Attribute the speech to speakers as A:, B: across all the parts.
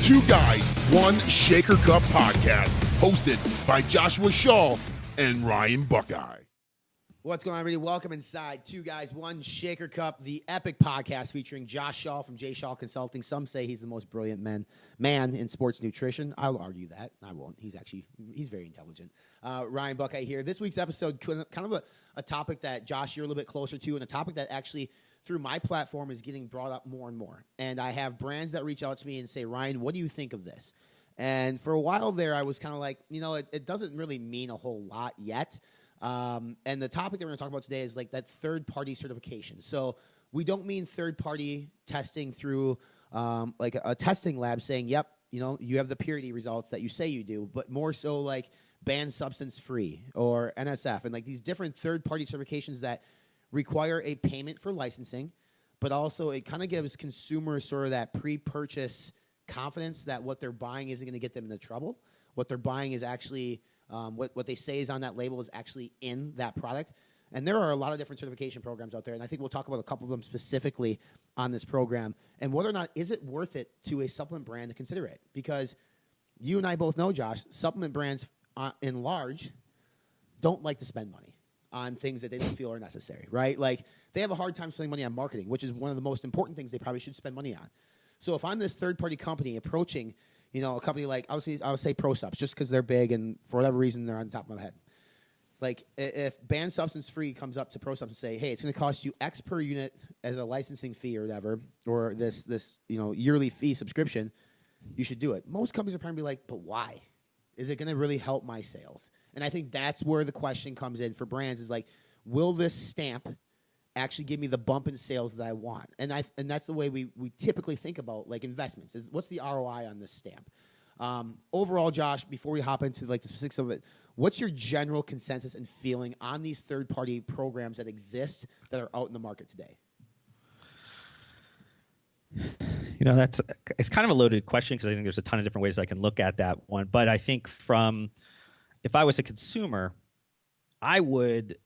A: Two Guys, One Shaker Cup podcast, hosted by Joshua Shaw and Ryan Buckeye.
B: What's going on, everybody? Welcome inside Two Guys, One Shaker Cup, the epic podcast featuring Josh Shaw from J. Shaw Consulting. Some say he's the most brilliant man in sports nutrition. I'll argue that. I won't. He's very intelligent. Ryan Buckeye here. This week's episode, kind of a topic that, Josh, you're a little bit closer to, and a topic that actually, through my platform, is getting brought up more and more. And I have brands that reach out to me and say, Ryan, what do you think of this? And for a while there, I was kind of like, it doesn't really mean a whole lot yet. And the topic that we're going to talk about today is like that third-party certification. So we don't mean third-party testing through like a testing lab saying, yep, you have the purity results that you say you do, but more so like banned substance free or NSF and like these different third-party certifications that require a payment for licensing, but also it kind of gives consumers sort of that pre-purchase confidence that what they're buying isn't going to get them into trouble. What they're buying is actually what they say is on that label is actually in that product. And there are a lot of different certification programs out there, and I think we'll talk about a couple of them specifically on this program, and whether or not is it worth it to a supplement brand to consider it. Because you and I both know, Josh, supplement brands in large don't like to spend money on things that they don't feel are necessary, right? Like they have a hard time spending money on marketing, which is one of the most important things they probably should spend money on. So if I'm this third-party company approaching a company like, I would say ProSubs, just because they're big and for whatever reason they're on the top of my head. Like, if banned substance free comes up to ProSubs and say, hey, it's going to cost you X per unit as a licensing fee or whatever, or this yearly fee subscription, you should do it. Most companies are probably like, but why? Is it going to really help my sales? And I think that's where the question comes in for brands is like, will this stamp actually give me the bump in sales that I want? And that's the way we typically think about like investments is what's the ROI on this stamp? Overall, Josh, before we hop into like the specifics of it, what's your general consensus and feeling on these third-party programs that exist that are out in the market today?
C: It's kind of a loaded question because I think there's a ton of different ways I can look at that one. But I think if I was a consumer, I would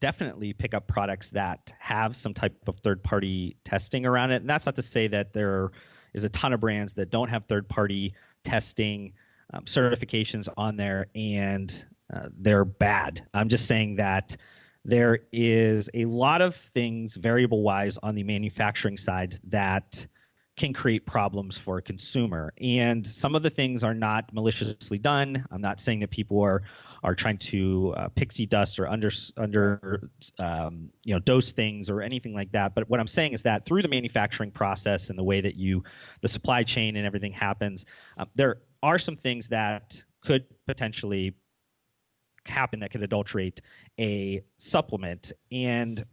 C: definitely pick up products that have some type of third-party testing around it. And that's not to say that there is a ton of brands that don't have third-party testing certifications on there and they're bad. I'm just saying that there is a lot of things variable-wise on the manufacturing side that can create problems for a consumer. And some of the things are not maliciously done. I'm not saying that people are trying to pixie dust or dose things or anything like that. But what I'm saying is that through the manufacturing process and the way that the supply chain and everything happens, there are some things that could potentially happen that could adulterate a supplement. And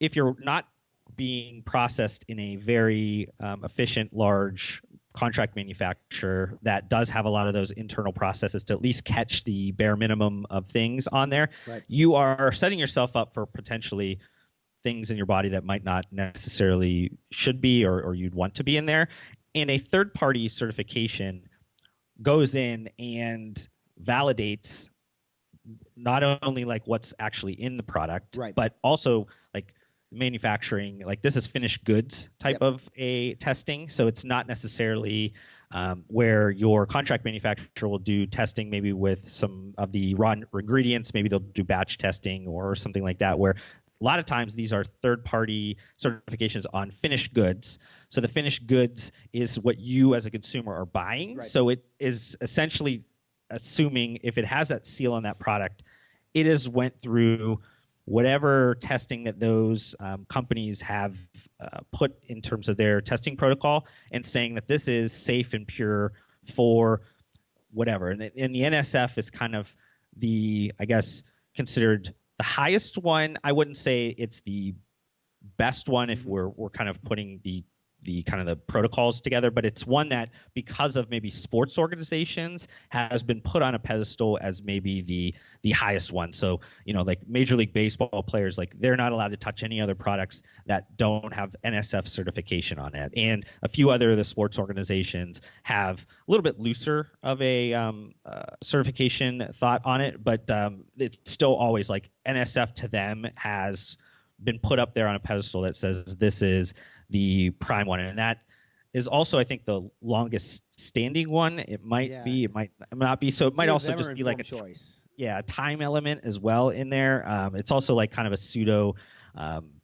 C: if you're not being processed in a very efficient, large contract manufacturer that does have a lot of those internal processes to at least catch the bare minimum of things on there, right, you are setting yourself up for potentially things in your body that might not necessarily should be or you'd want to be in there. And a third-party certification goes in and validates not only like what's actually in the product, right, but also like manufacturing, like this is finished goods type of a testing. So it's not necessarily where your contract manufacturer will do testing maybe with some of the raw ingredients. Maybe they'll do batch testing or something like that, where a lot of times these are third-party certifications on finished goods. So the finished goods is what you as a consumer are buying. Right. So it is essentially assuming if it has that seal on that product, it has went through whatever testing that those companies have put in terms of their testing protocol and saying that this is safe and pure for whatever. And the NSF is kind of considered the highest one. I wouldn't say it's the best one if we're kind of putting the kind of the protocols together, but it's one that because of maybe sports organizations has been put on a pedestal as maybe the highest one. So, like Major League Baseball players, like they're not allowed to touch any other products that don't have NSF certification on it. And a few other of the sports organizations have a little bit looser of a certification thought on it, but it's still always like NSF to them has been put up there on a pedestal that says this is the prime one, and that is also, I think, the longest standing one. It might be, it might not be. So it might also just be like a
B: choice.
C: A time element as well in there. It's also like kind of a pseudo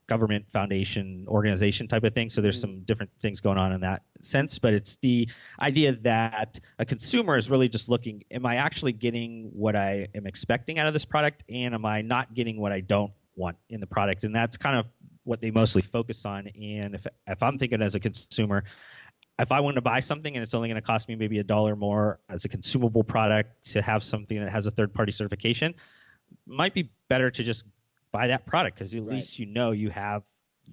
C: government foundation organization type of thing. So there's some different things going on in that sense. But it's the idea that a consumer is really just looking, am I actually getting what I am expecting out of this product? And am I not getting what I don't want in the product? And that's kind of what they mostly focus on. And if I'm thinking as a consumer, if I want to buy something and it's only going to cost me maybe $1 more as a consumable product to have something that has a third-party certification, it might be better to just buy that product, because at least you have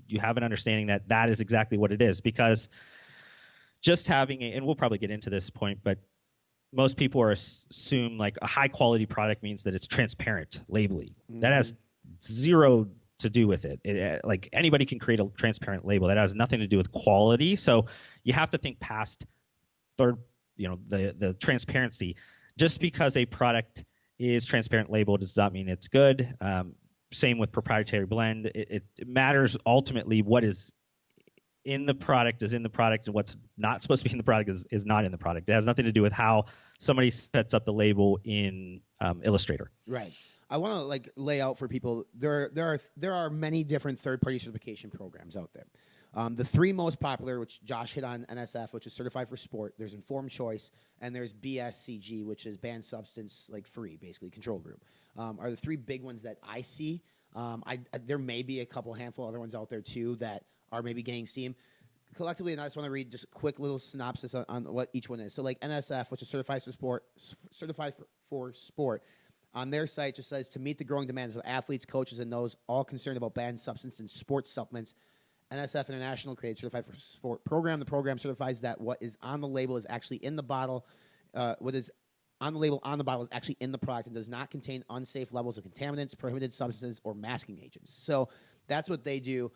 C: an understanding that that is exactly what it is. Because just having and we'll probably get into this point, but most people assume like a high-quality product means that it's transparent labeling. That has zero to do with it. Like anybody can create a transparent label. That has nothing to do with quality. So you have to think past the transparency. Just because a product is transparent labeled does not mean it's good. Same with proprietary blend. It matters ultimately what is in the product is in the product, and what's not supposed to be in the product is not in the product. It has nothing to do with how somebody sets up the label in Illustrator.
B: Right. I want to like lay out for people. There are many different third-party certification programs out there. The three most popular, which Josh hit on, NSF, which is certified for sport. There's Informed Choice, and there's BSCG, which is banned substance like free, basically control group. Are the three big ones that I see. There may be a couple handful other ones out there too that are maybe gaining steam. Collectively, and I just want to read just a quick little synopsis on what each one is. So like NSF, which is certified for sport. On their site, just says to meet the growing demands of athletes, coaches, and those all concerned about banned substance and sports supplements, NSF International created Certified for Sport program. The program certifies that what is on the label is actually in the bottle. What is on the label on the bottle is actually in the product and does not contain unsafe levels of contaminants, prohibited substances, or masking agents. So that's what they do.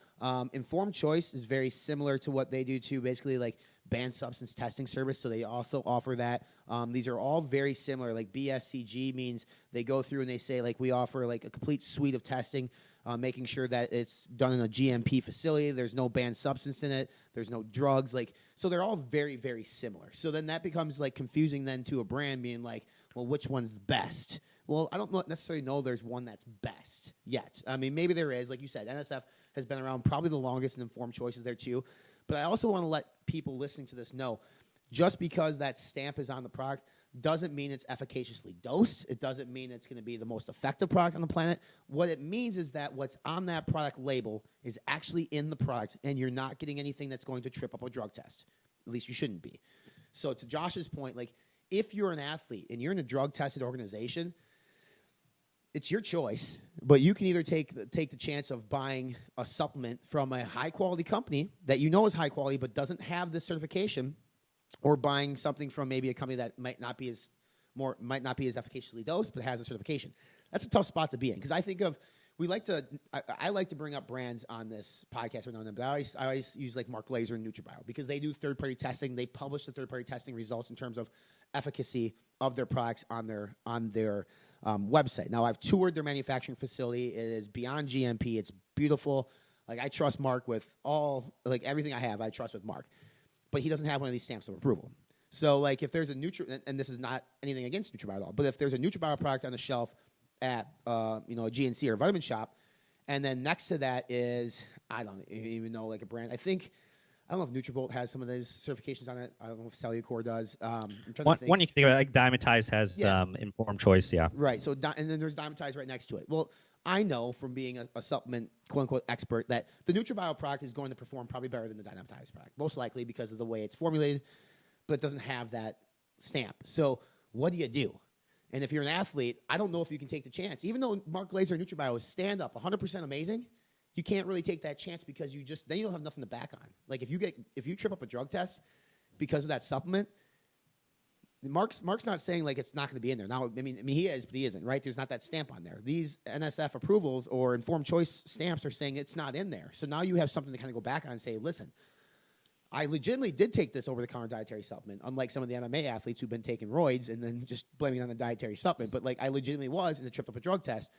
B: Informed Choice is very similar to what they do too, basically like banned substance testing service. So they also offer that. These are all very similar. Like BSCG means they go through and they say like we offer like a complete suite of testing, making sure that it's done in a GMP facility. There's no banned substance in it. There's no drugs. Like so they're all very, very similar. So then that becomes like confusing then to a brand being like, well, which one's the best? Well, I don't necessarily know there's one that's best yet. I mean, maybe there is. Like you said, NSF has been around probably the longest, and Informed Choice is there too. But I also want to let people listening to this know, just because that stamp is on the product doesn't mean it's efficaciously dosed. It doesn't mean it's going to be the most effective product on the planet. What it means is that what's on that product label is actually in the product, and you're not getting anything that's going to trip up a drug test. At least you shouldn't be. So to Josh's point, like if you're an athlete and you're in a drug-tested organization, it's your choice, but you can either take the chance of buying a supplement from a high-quality company that you know is high quality but doesn't have this certification, or buying something from maybe a company that might not be as efficaciously dosed but has a certification. That's a tough spot to be in, because I think of I like to bring up brands on this podcast every now and then, but I always use like Mark Laser and NutraBio because they do third-party testing. They publish the third-party testing results in terms of efficacy of their products on their website. Now, I've toured their manufacturing facility. It is beyond GMP. It's beautiful. Like I trust Mark with everything I have. I trust with Mark, but he doesn't have one of these stamps of approval. So like if there's a and this is not anything against NutraBio at all, but if there's a NutraBio product on the shelf at a GNC or a vitamin shop, and then next to that is I don't even know like a brand. I don't know if Nutrabolt has some of those certifications on it. I don't know if Cellucor does. I'm trying to think.
C: One you can think about, like Dymatize has Informed Choice, yeah.
B: Right. So and then there's Dymatize right next to it. Well, I know from being a supplement quote-unquote expert that the NutraBio product is going to perform probably better than the Dymatize product, most likely because of the way it's formulated, but it doesn't have that stamp. So what do you do? And if you're an athlete, I don't know if you can take the chance. Even though Mark Glazer and NutraBio is stand up 100% amazing, you can't really take that chance because then you don't have nothing to back on. Like if you trip up a drug test because of that supplement, Mark's not saying like it's not going to be in there. Now, I mean he is, but he isn't, right? There's not that stamp on there. These NSF approvals or Informed Choice stamps are saying it's not in there. So now you have something to kind of go back on and say, listen, I legitimately did take this over-the-counter dietary supplement, unlike some of the MMA athletes who've been taking roids and then just blaming it on the dietary supplement. But like I legitimately was, and it tripped up a drug test.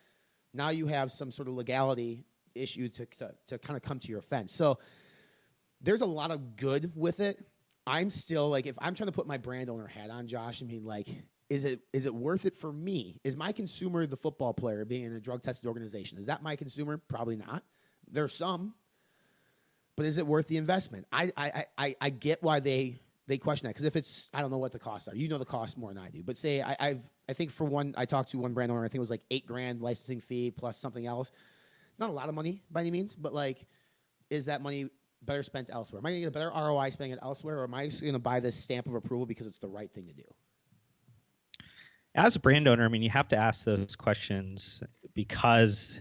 B: Now you have some sort of legality issue to kind of come to your offense. So there's a lot of good with it. I'm still like, if I'm trying to put my brand owner hat on, Josh, I mean, like, is it worth it for me? Is my consumer the football player being in a drug tested organization? Is that my consumer? Probably not. There's some, but is it worth the investment? I get why they question that, because if it's, I don't know what the costs are. You know the cost more than I do. But say I think for one, I talked to one brand owner. I think it was like $8,000 licensing fee plus something else. Not a lot of money by any means, but like, is that money better spent elsewhere? Am I going to get a better ROI spending it elsewhere, or am I just going to buy this stamp of approval because it's the right thing to do?
C: As a brand owner, I mean, you have to ask those questions because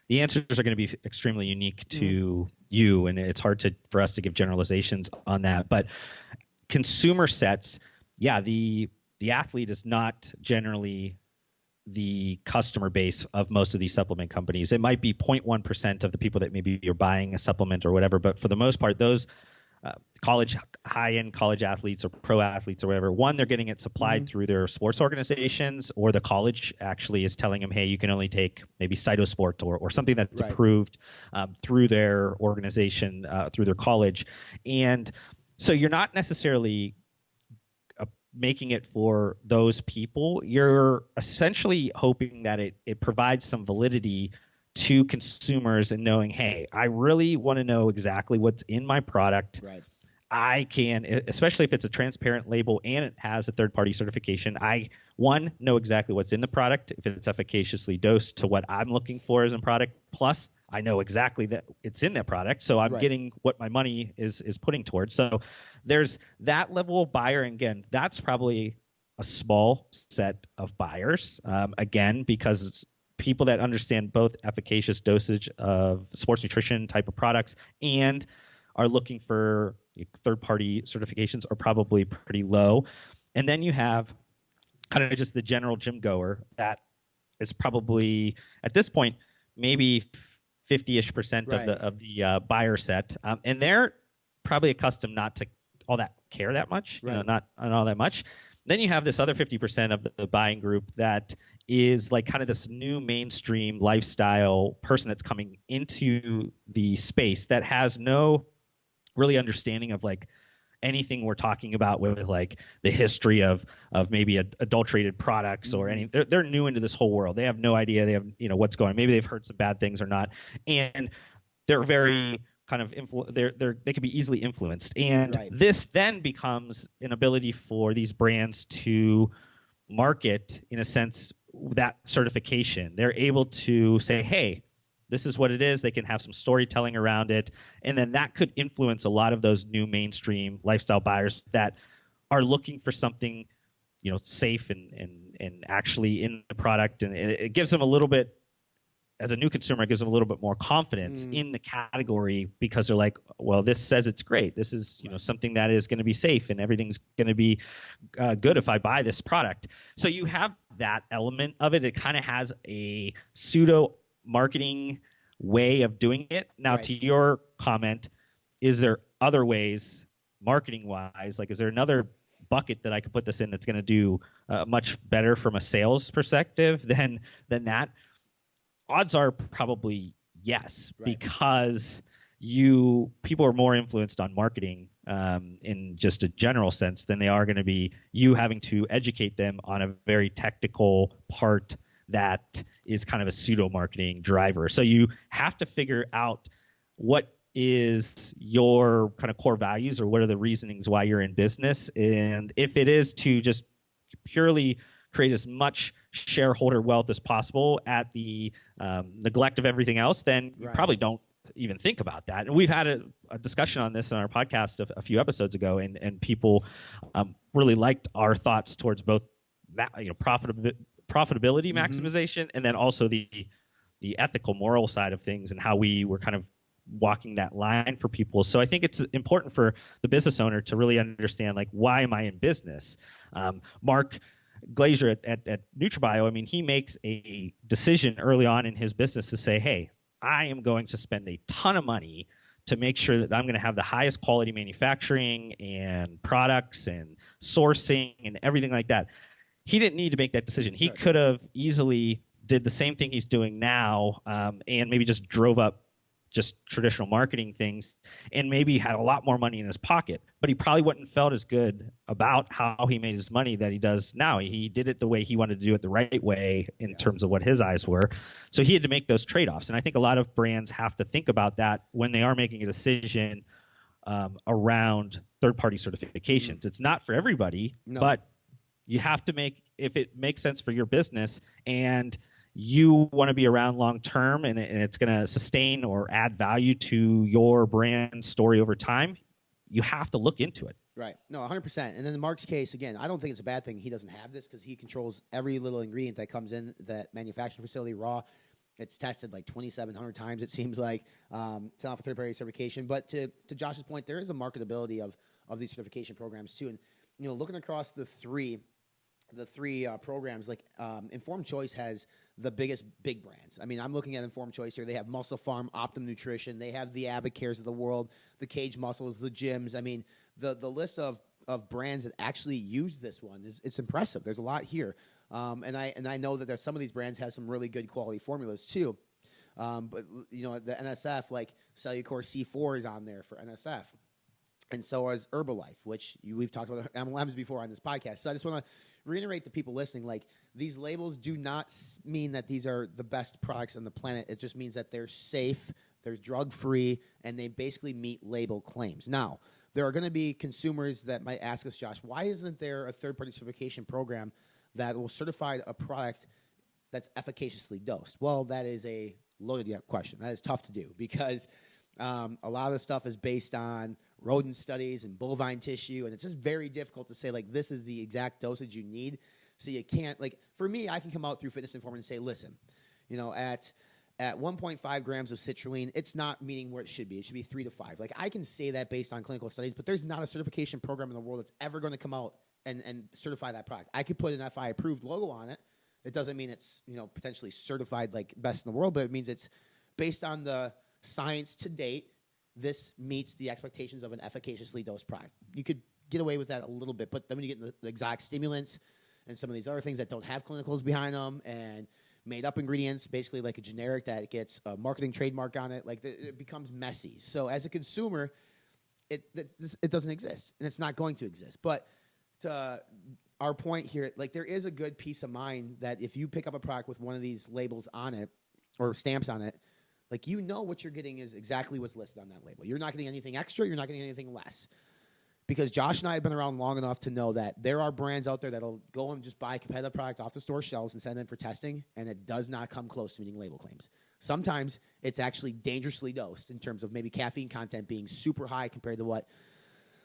C: the answers are going to be extremely unique to you, and it's hard for us to give generalizations on that. But consumer sets, yeah, the athlete is not generally the customer base of most of these supplement companies. It might be 0.1% of the people that maybe you're buying a supplement or whatever, but for the most part, those high-end college athletes or pro athletes or whatever, one, they're getting it supplied through their sports organizations, or the college actually is telling them, hey, you can only take maybe Cytosport or something that's approved through their organization, through their college. And so you're not necessarily making it for those people. You're essentially hoping that it provides some validity to consumers and knowing, hey, I really want to know exactly what's in my product.
B: Right.
C: I can, especially if it's a transparent label and it has a third-party certification, I, one, know exactly what's in the product, if it's efficaciously dosed to what I'm looking for as a product, plus I know exactly that it's in that product, so I'm getting what my money is putting towards. So there's that level of buyer, and again, that's probably a small set of buyers, again, because it's people that understand both efficacious dosage of sports nutrition type of products and are looking for third-party certifications are probably pretty low. And then you have kind of just the general gym goer that is probably, at this point, maybe 50-ish% of the buyer set. And they're probably accustomed not to all that care that much, not all that much. Then you have this other 50% of the buying group that is like kind of this new mainstream lifestyle person that's coming into the space that has no really understanding of like anything we're talking about with like the history of maybe adulterated products or any. They're new into this whole world. They have no idea. They have what's going on. Maybe they've heard some bad things or not, and they're very kind of they can be easily influenced. And this then becomes an ability for these brands to market, in a sense, that certification. They're able to say, hey, this is what it is. They can have some storytelling around it. And then that could influence a lot of those new mainstream lifestyle buyers that are looking for something, safe and actually in the product. And it gives them a little bit, as a new consumer, it gives them a little bit more confidence in the category, because they're like, well, this says it's great. This is, something that is going to be safe, and everything's going to be good if I buy this product. So you have that element of it. It kind of has a pseudo marketing way of doing it. Now, to your comment, is there other ways, marketing wise? Like, is there another bucket that I could put this in that's going to do much better from a sales perspective than that? Odds are probably yes, because people are more influenced on marketing in just a general sense than they are going to be you having to educate them on a very technical part that is kind of a pseudo marketing driver. So you have to figure out what is your kind of core values, or what are the reasonings why you're in business. And if it is to just purely create as much shareholder wealth as possible at the neglect of everything else, then you probably don't even think about that. And we've had a discussion on this on our podcast a few episodes ago, and people really liked our thoughts towards both profitability maximization and then also the ethical, moral side of things, and how we were kind of walking that line for people. So I think it's important for the business owner to really understand, like, why am I in business? Mark Glazier at NutraBio, I mean, he makes a decision early on in his business to say, hey, I am going to spend a ton of money to make sure that I'm going to have the highest quality manufacturing and products and sourcing and everything like that. He didn't need to make that decision. He could have easily did the same thing he's doing now, and maybe just drove up just traditional marketing things, and maybe had a lot more money in his pocket, but he probably wouldn't felt as good about how he made his money that he does now. He did it the way he wanted to do it, the right way in terms of what his eyes were. So he had to make those trade-offs. And I think a lot of brands have to think about that when they are making a decision around third-party certifications. It's not for everybody, but you have to make, if it makes sense for your business and you want to be around long term and it's going to sustain or add value to your brand story over time, you have to look into it.
B: Right. No, 100%. And then in Mark's case, again, I don't think it's a bad thing he doesn't have this because he controls every little ingredient that comes in that manufacturing facility raw. It's tested like 2,700 times, it seems like. It's not for third-party certification. But to Josh's point, there is a marketability of these certification programs too. And, looking across the three programs, like Informed Choice has the biggest big brands. I mean, I'm looking at Informed Choice here. They have Muscle Farm, Optum Nutrition. They have the AbbVicares of the world, the Cage Muscles, the gyms. I mean, the list of brands that actually use this one it's impressive. There's a lot here, and I know that some of these brands have some really good quality formulas too. But the NSF, like Cellucor C4 is on there for NSF. And so is Herbalife, which we've talked about MLMs before on this podcast. So I just want to reiterate to people listening, like, these labels do not mean that these are the best products on the planet. It just means that they're safe, they're drug-free, and they basically meet label claims. Now, there are going to be consumers that might ask us, Josh, why isn't there a third-party certification program that will certify a product that's efficaciously dosed? Well, that is a loaded question. That is tough to do because a lot of the stuff is based on rodent studies and bovine tissue, and it's just very difficult to say, like, this is the exact dosage you need. So you can't, like, for me, I can come out through Fitness Informant and say, listen, at 1.5 grams of citrulline, it's not meeting where it should be. It should be 3 to 5. Like, I can say that based on clinical studies, but there's not a certification program in the world that's ever going to come out and certify that product. I could put an FI-approved logo on it. It doesn't mean it's, potentially certified, like, best in the world, but it means it's based on the science to date. This meets the expectations of an efficaciously dosed product. You could get away with that a little bit, but then when you get the exotic stimulants and some of these other things that don't have clinicals behind them and made-up ingredients, basically like a generic that gets a marketing trademark on it, like, it becomes messy. So as a consumer, it doesn't exist, and it's not going to exist. But to our point here, like, there is a good peace of mind that if you pick up a product with one of these labels on it or stamps on it, like, what you're getting is exactly what's listed on that label. You're not getting anything extra. You're not getting anything less. Because Josh and I have been around long enough to know that there are brands out there that'll go and just buy a competitive product off the store shelves and send it in for testing, and it does not come close to meeting label claims. Sometimes it's actually dangerously dosed in terms of maybe caffeine content being super high compared to what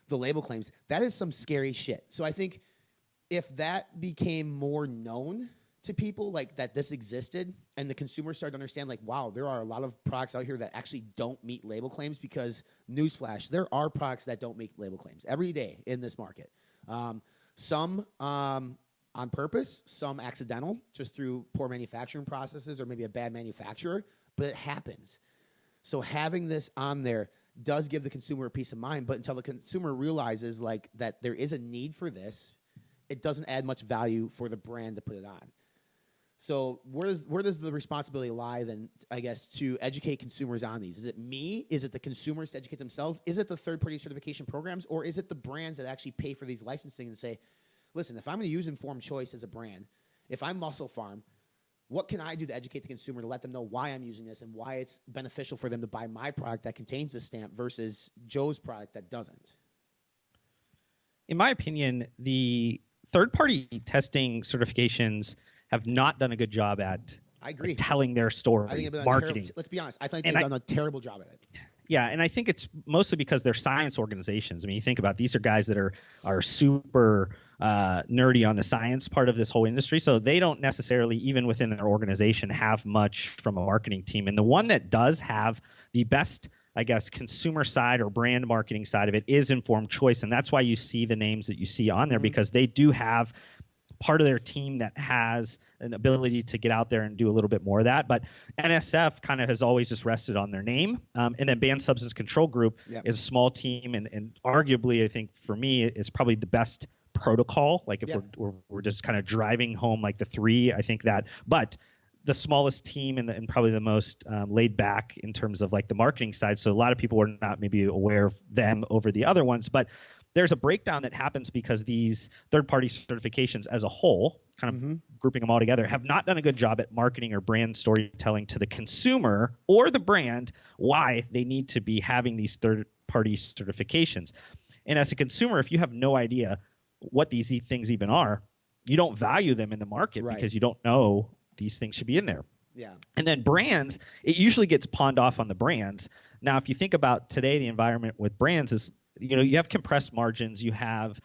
B: the label claims. That is some scary shit. So I think if that became more known to people, like, that this existed, and the consumers started to understand, like, wow, there are a lot of products out here that actually don't meet label claims, because, newsflash, there are products that don't meet label claims every day in this market. Some on purpose, some accidental, just through poor manufacturing processes or maybe a bad manufacturer, but it happens. So having this on there does give the consumer a peace of mind, but until the consumer realizes, like, that there is a need for this, it doesn't add much value for the brand to put it on. So where does the responsibility lie then, I guess, to educate consumers on these? Is it me? Is it the consumers to educate themselves? Is it the third-party certification programs? Or is it the brands that actually pay for these licensing and say, listen, if I'm going to use Informed Choice as a brand, if I'm Muscle Farm, what can I do to educate the consumer to let them know why I'm using this and why it's beneficial for them to buy my product that contains this stamp versus Joe's product that doesn't?
C: In my opinion, the third-party testing certifications have not done a good job at telling their story,
B: I think
C: marketing.
B: Let's be honest. I think they've done a terrible job at it.
C: Yeah, and I think it's mostly because they're science organizations. I mean, you think about it, these are guys that are super nerdy on the science part of this whole industry, so they don't necessarily, even within their organization, have much from a marketing team. And the one that does have the best, I guess, consumer side or brand marketing side of it is Informed Choice, and that's why you see the names that you see on there, because they do have part of their team that has an ability to get out there and do a little bit more of that. But NSF kind of has always just rested on their name. And then Banned Substance Control Group is a small team, and arguably, I think, for me, it's probably the best protocol. Like, if we're just kind of driving home, like, the three, I think that. But the smallest team and probably the most laid back in terms of like the marketing side. So a lot of people are not maybe aware of them over the other ones, but there's a breakdown that happens because these third-party certifications as a whole, kind of grouping them all together, have not done a good job at marketing or brand storytelling to the consumer or the brand why they need to be having these third-party certifications. And as a consumer, if you have no idea what these things even are, you don't value them in the market because you don't know these things should be in there.
B: Yeah.
C: And then brands, it usually gets pawned off on the brands. Now, if you think about today, the environment with brands is, you have compressed margins. You have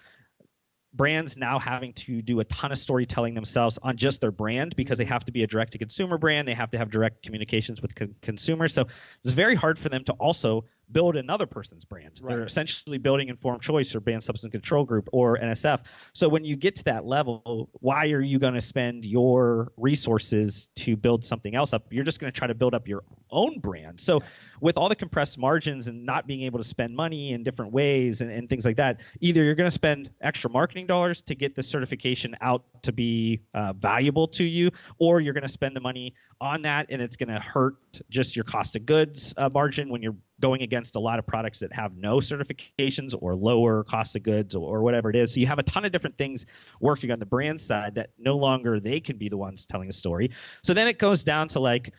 C: brands now having to do a ton of storytelling themselves on just their brand because they have to be a direct-to-consumer brand. They have to have direct communications with consumers. So it's very hard for them to also build another person's brand. Right. They're essentially building Informed Choice or Banned Substance Control Group or NSF. So when you get to that level, why are you going to spend your resources to build something else up? You're just going to try to build up your own brand. So with all the compressed margins and not being able to spend money in different ways and things like that, either you're going to spend extra marketing dollars to get the certification out to be valuable to you, or you're going to spend the money on that and it's going to hurt just your cost of goods margin when you're going against a lot of products that have no certifications or lower cost of goods or whatever it is. So you have a ton of different things working on the brand side that no longer they can be the ones telling a story. So then it goes down to like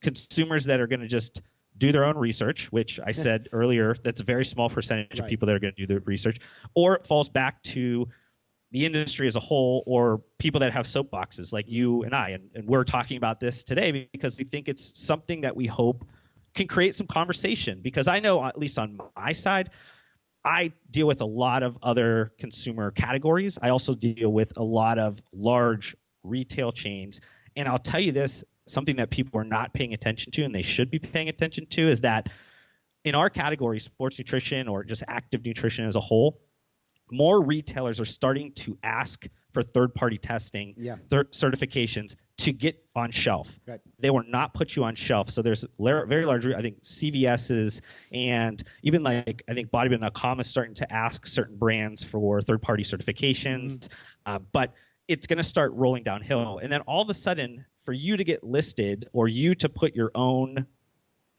C: consumers that are going to just do their own research, which I said earlier, that's a very small percentage of people that are going to do the research, or it falls back to the industry as a whole or people that have soapboxes like you and I. And we're talking about this today because we think it's something that we hope can create some conversation, because I know, at least on my side, I deal with a lot of other consumer categories. I also deal with a lot of large retail chains. And I'll tell you this, something that people are not paying attention to and they should be paying attention to is that in our category, sports nutrition or just active nutrition as a whole, more retailers are starting to ask for third-party testing, certifications to get on shelf. Right. They will not put you on shelf. So there's very large, I think, CVS's and even like I think bodybuilding.com is starting to ask certain brands for third-party certifications. But it's going to start rolling downhill. And then all of a sudden, for you to get listed or you to put your own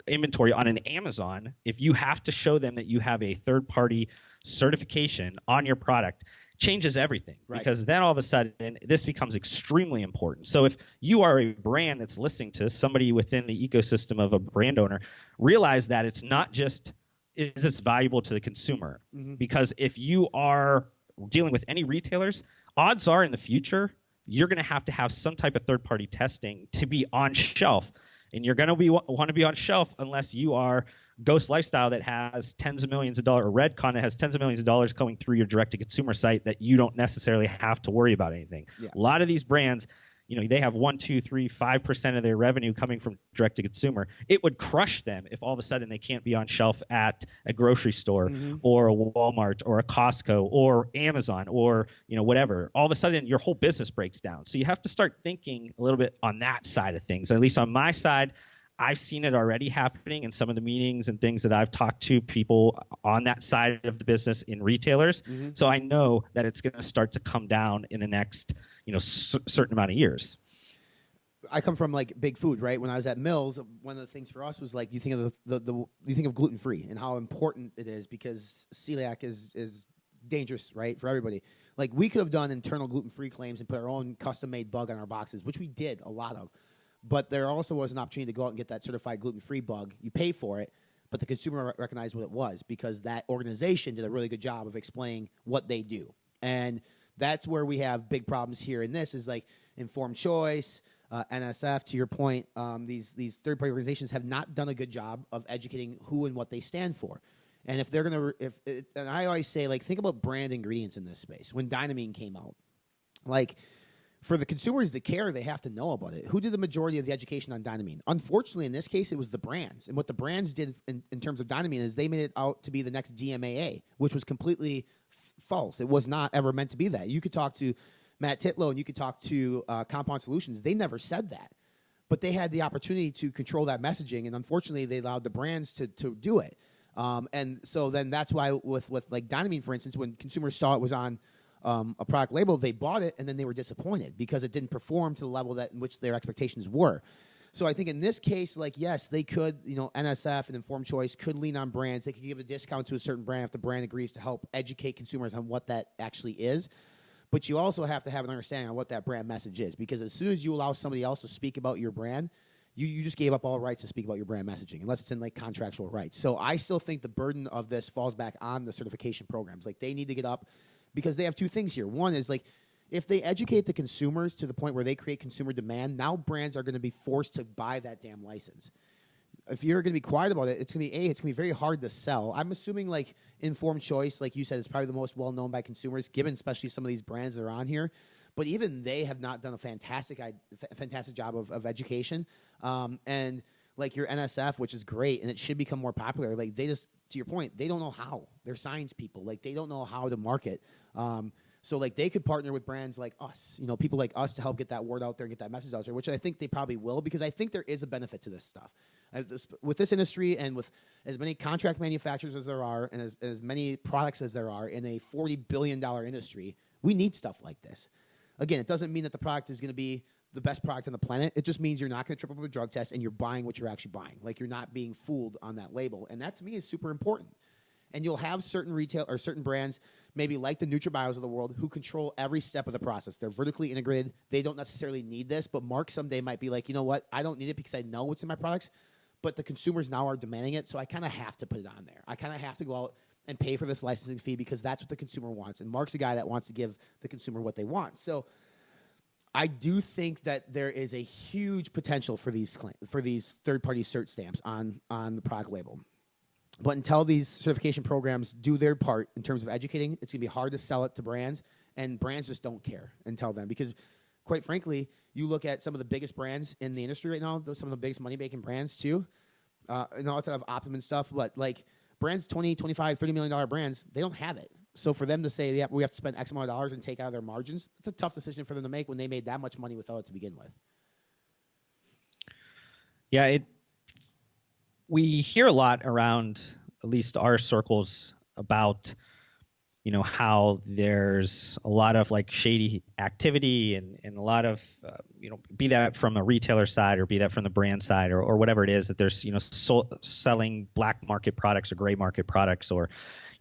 C: inventory on an Amazon, if you have to show them that you have a third-party certification on your product, changes everything. Right. Because then all of a sudden this becomes extremely important. So if you are a brand that's listening to somebody within the ecosystem of a brand owner, realize that it's not just is this valuable to the consumer, because if you are dealing with any retailers, odds are in the future you're going to have some type of third-party testing to be on shelf, and you're going to want to be on shelf unless you are Ghost Lifestyle that has tens of millions of dollars, or Redcon that has tens of millions of dollars going through your direct-to-consumer site that you don't necessarily have to worry about anything. Yeah. A lot of these brands, they have 1, 2, 3, 5% of their revenue coming from direct-to-consumer. It would crush them if all of a sudden they can't be on shelf at a grocery store or a Walmart or a Costco or Amazon or whatever. All of a sudden your whole business breaks down. So you have to start thinking a little bit on that side of things. At least on my side, I've seen it already happening in some of the meetings and things that I've talked to people on that side of the business in retailers. So I know that it's going to start to come down in the next, certain amount of years.
B: I come from like big food, right? When I was at Mills, one of the things for us was like you think of you think of gluten free and how important it is, because celiac is dangerous, right, for everybody. Like we could have done internal gluten free claims and put our own custom made bug on our boxes, which we did a lot of. But there also was an opportunity to go out and get that certified gluten-free bug. You pay for it, but the consumer recognized what it was because that organization did a really good job of explaining what they do. And that's where we have big problems here in this is like Informed Choice, NSF, to your point, these third-party organizations have not done a good job of educating who and what they stand for. And if they're going to – and I always say, like, think about brand ingredients in this space. When Dynamine came out, like – for the consumers that care, they have to know about it. Who did the majority of the education on Dynamine? Unfortunately, in this case, it was the brands. And what the brands did in terms of Dynamine is they made it out to be the next DMAA, which was completely false. It was not ever meant to be that. You could talk to Matt Titlow and you could talk to Compound Solutions. They never said that. But they had the opportunity to control that messaging, and unfortunately, they allowed the brands to do it. And so then that's why with like Dynamine, for instance, when consumers saw it was on a product label, they bought it and then they were disappointed because it didn't perform to the level that in which their expectations were. So I think in this case, like, yes, they could, NSF and Informed Choice could lean on brands. They could give a discount to a certain brand if the brand agrees to help educate consumers on what that actually is. But you also have to have an understanding on what that brand message is, because as soon as you allow somebody else to speak about your brand, you just gave up all rights to speak about your brand messaging, unless it's in like contractual rights. So I still think the burden of this falls back on the certification programs. Like, they need to get up, because they have two things here. One is, like, if they educate the consumers to the point where they create consumer demand, now brands are going to be forced to buy that damn license. If you're going to be quiet about it, it's going to be very hard to sell. I'm assuming, like, Informed Choice, like you said, is probably the most well-known by consumers, given especially some of these brands that are on here. But even they have not done a fantastic job of education. And, like, your NSF, which is great, and it should become more popular. Like, they just, to your point, they don't know how. They're science people. Like, they don't know how to market. So, like, they could partner with brands like us, people like us, to help get that word out there and get that message out there, which I think they probably will, because I think there is a benefit to this stuff. With this industry, and with as many contract manufacturers as there are, and as many products as there are in a $40 billion industry, we need stuff like this. Again, it doesn't mean that the product is going to be the best product on the planet. It just means you're not going to trip up a drug test, and you're buying what you're actually buying. Like, you're not being fooled on that label. And that, to me, is super important. And you'll have certain retail or certain brands, maybe like the NutraBios of the world, who control every step of the process. They're vertically integrated. They don't necessarily need this, but Mark someday might be like, you know what? I don't need it because I know what's in my products, but the consumers now are demanding it, so I kind of have to put it on there. I kind of have to go out and pay for this licensing fee because that's what the consumer wants. And Mark's a guy that wants to give the consumer what they want. So I do think that there is a huge potential for these third-party cert stamps on the product label. But until these certification programs do their part in terms of educating, it's going to be hard to sell it to brands, and brands just don't care until then. Because, quite frankly, you look at some of the biggest brands in the industry right now, some of the biggest money-making brands too, and outside of Optimum and stuff, but like brands, $20, $25, $30 million brands, they don't have it. So for them to say, yeah, we have to spend X amount of dollars and take out of their margins, it's a tough decision for them to make when they made that much money without it to begin with.
C: Yeah, we hear a lot around, at least our circles, about how there's a lot of like shady activity and a lot of be that from a retailer side or be that from the brand side or whatever it is, that there's selling black market products or gray market products or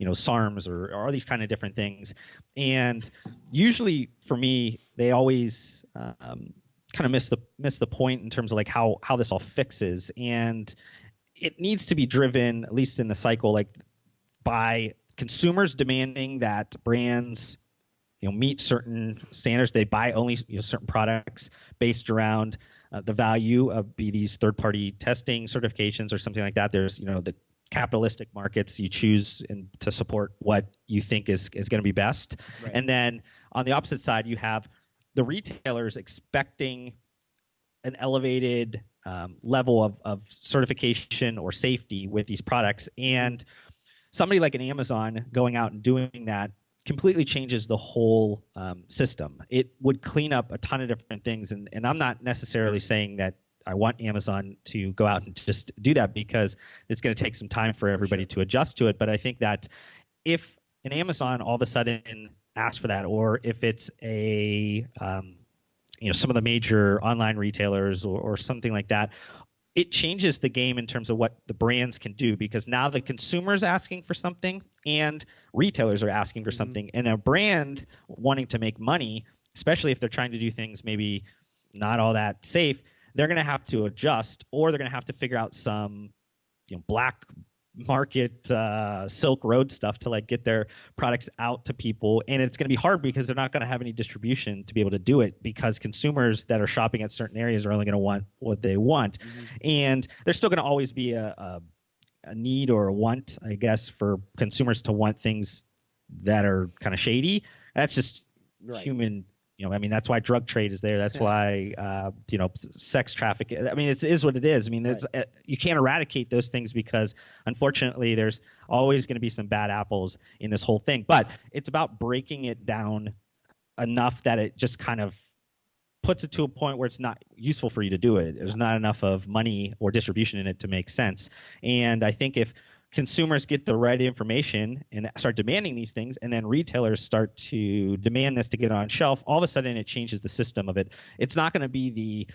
C: SARMs or all these kind of different things. And usually for me, they always kind of miss the point in terms of like how this all fixes. And it needs to be driven, at least in the cycle, like by consumers demanding that brands meet certain standards. They buy only certain products based around the value of these third-party testing certifications or something like that. There's the capitalistic markets. You choose to support what you think is going to be best. Right. And then on the opposite side, you have the retailers expecting an elevated level of certification or safety with these products. And somebody like an Amazon going out and doing that completely changes the whole system. It would clean up a ton of different things. And I'm not necessarily saying that I want Amazon to go out and just do that, because it's going to take some time for everybody to adjust to it. But I think that if an Amazon all of a sudden asks for that, or if it's a some of the major online retailers or something like that, it changes the game in terms of what the brands can do, because now the consumer's asking for something and retailers are asking for something. And a brand wanting to make money, especially if they're trying to do things maybe not all that safe, they're going to have to adjust, or they're going to have to figure out some black market Silk Road stuff to like get their products out to people. And it's going to be hard because they're not going to have any distribution to be able to do it, because consumers that are shopping at certain areas are only going to want what they want. And there's still going to always be a need or a want, I guess, for consumers to want things that are kind of shady. That's just human. That's why drug trade is there. That's why, sex trafficking. It is what it is. You can't eradicate those things, because unfortunately there's always going to be some bad apples in this whole thing. But it's about breaking it down enough that it just kind of puts it to a point where it's not useful for you to do it. There's not enough of money or distribution in it to make sense. And I think if consumers get the right information and start demanding these things, and then retailers start to demand this to get on shelf, all of a sudden it changes the system of it. It's not going to be the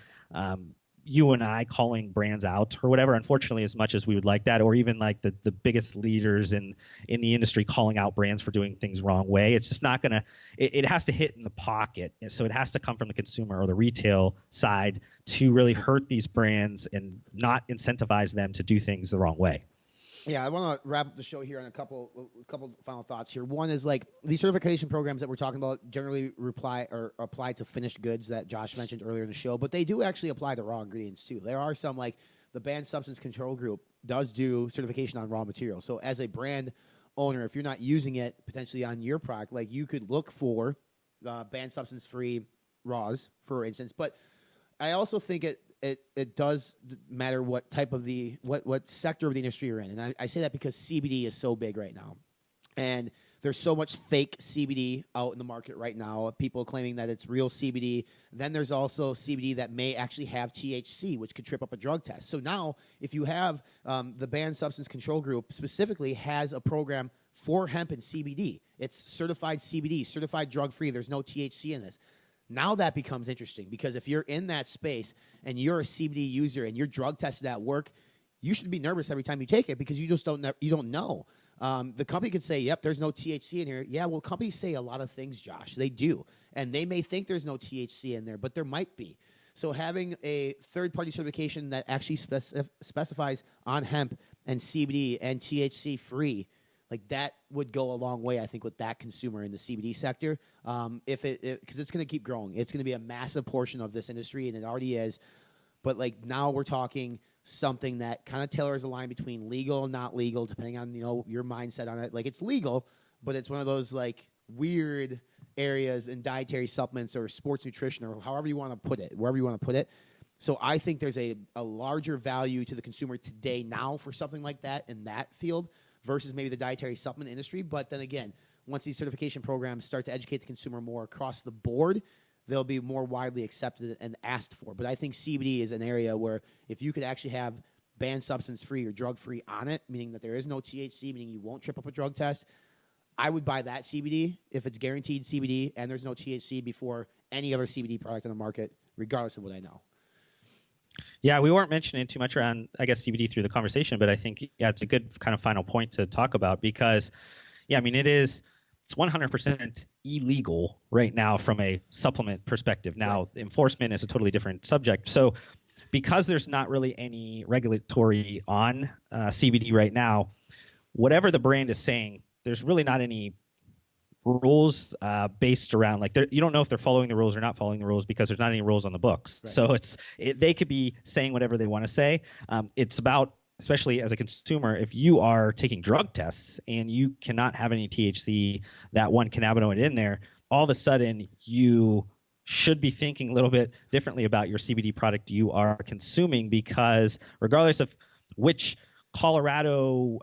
C: you and I calling brands out or whatever, unfortunately, as much as we would like that, or even like the biggest leaders in the industry calling out brands for doing things wrong way. It's just not going to – it has to hit in the pocket. So it has to come from the consumer or the retail side to really hurt these brands and not incentivize them to do things the wrong way.
B: Yeah, I want to wrap up the show here on a couple final thoughts here. One is like these certification programs that we're talking about generally apply to finished goods that Josh mentioned earlier in the show, but they do actually apply to raw ingredients too. There are some, like the Banned Substance Control Group does do certification on raw materials. So as a brand owner, if you're not using it potentially on your product, like you could look for banned substance free raws, for instance. But I also think it does matter what type of what sector of the industry you're in. And I say that because CBD is so big right now. And there's so much fake CBD out in the market right now, people claiming that it's real CBD. Then there's also CBD that may actually have THC, which could trip up a drug test. So now if you have the Banned Substance Control Group specifically has a program for hemp and CBD. It's certified CBD, certified drug-free. There's no THC in this. Now that becomes interesting because if you're in that space and you're a CBD user and you're drug tested at work, you should be nervous every time you take it because you just don't know. The company could say, yep, there's no THC in here. Yeah, well, companies say a lot of things, Josh. They do. And they may think there's no THC in there, but there might be. So having a third-party certification that actually specifies on hemp and CBD and THC-free, like that would go a long way, I think, with that consumer in the CBD sector. Because it's going to keep growing. It's going to be a massive portion of this industry, and it already is. But like now we're talking something that kind of tailors a line between legal and not legal, depending on your mindset on it. Like it's legal, but it's one of those like weird areas in dietary supplements or sports nutrition or however you want to put it, wherever you want to put it. So I think there's a larger value to the consumer today now for something like that in that field versus maybe the dietary supplement industry. But then again, once these certification programs start to educate the consumer more across the board, they'll be more widely accepted and asked for. But I think CBD is an area where if you could actually have banned substance-free or drug-free on it, meaning that there is no THC, meaning you won't trip up a drug test, I would buy that CBD if it's guaranteed CBD and there's no THC before any other CBD product on the market, regardless of what I know.
C: Yeah, we weren't mentioning too much around, I guess, CBD through the conversation, but I think, it's a good kind of final point to talk about because, it's 100% illegal right now from a supplement perspective. Now, enforcement is a totally different subject. So because there's not really any regulatory on CBD right now, whatever the brand is saying, there's really not any rules based around you don't know if they're following the rules or not following the rules because there's not any rules on the books. Right. So they could be saying whatever they want to say. It's about, especially as a consumer, if you are taking drug tests and you cannot have any THC, that one cannabinoid in there, all of a sudden you should be thinking a little bit differently about your CBD product you are consuming because regardless of which Colorado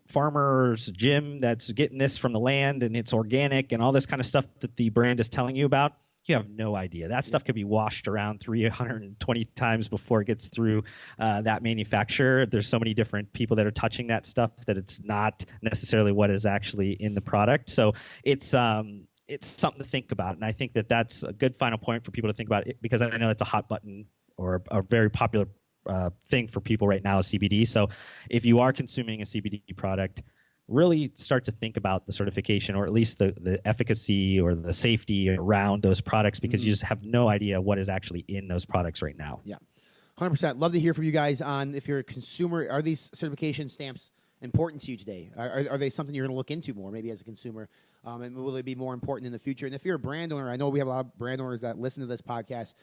C: farmer's gym that's getting this from the land and it's organic and all this kind of stuff that the brand is telling you about, you have no idea. That stuff could be washed around 320 times before it gets through that manufacturer. There's so many different people that are touching that stuff that it's not necessarily what is actually in the product. So it's something to think about. And I think that that's a good final point for people to think about it because I know it's a hot button or a very popular thing for people right now is CBD. So if you are consuming a CBD product, really start to think about the certification or at least the efficacy or the safety around those products because you just have no idea what is actually in those products right now.
B: Yeah, 100%. Love to hear from you guys on if you're a consumer. Are these certification stamps important to you today? Are they something you're going to look into more maybe as a consumer? And will they be more important in the future? And if you're a brand owner, I know we have a lot of brand owners that listen to this podcast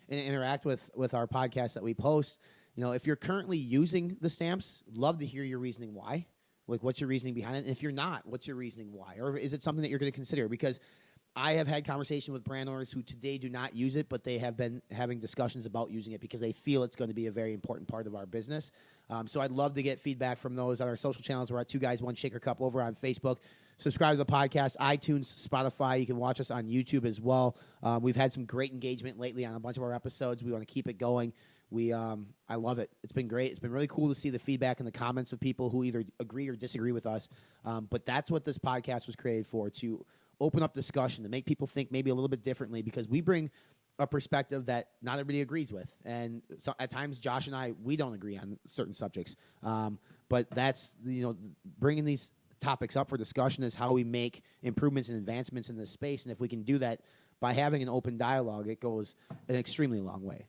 B: and interact with our podcast that we post. If you're currently using the stamps, love to hear your reasoning why. Like, what's your reasoning behind it? And if you're not, what's your reasoning why? Or is it something that you're going to consider? Because I have had conversation with brand owners who today do not use it, but they have been having discussions about using it because they feel it's going to be a very important part of our business. So I'd love to get feedback from those on our social channels. We're at 2 Guys, 1 Shaker Cup over on Facebook. Subscribe to the podcast, iTunes, Spotify. You can watch us on YouTube as well. We've had some great engagement lately on a bunch of our episodes. We want to keep it going. I love it. It's been great. It's been really cool to see the feedback and the comments of people who either agree or disagree with us. But that's what this podcast was created for, to open up discussion, to make people think maybe a little bit differently, because we bring a perspective that not everybody agrees with. And so at times, Josh and I, we don't agree on certain subjects. But that's, bringing these topics up for discussion is how we make improvements and advancements in this space. And if we can do that by having an open dialogue, it goes an extremely long way.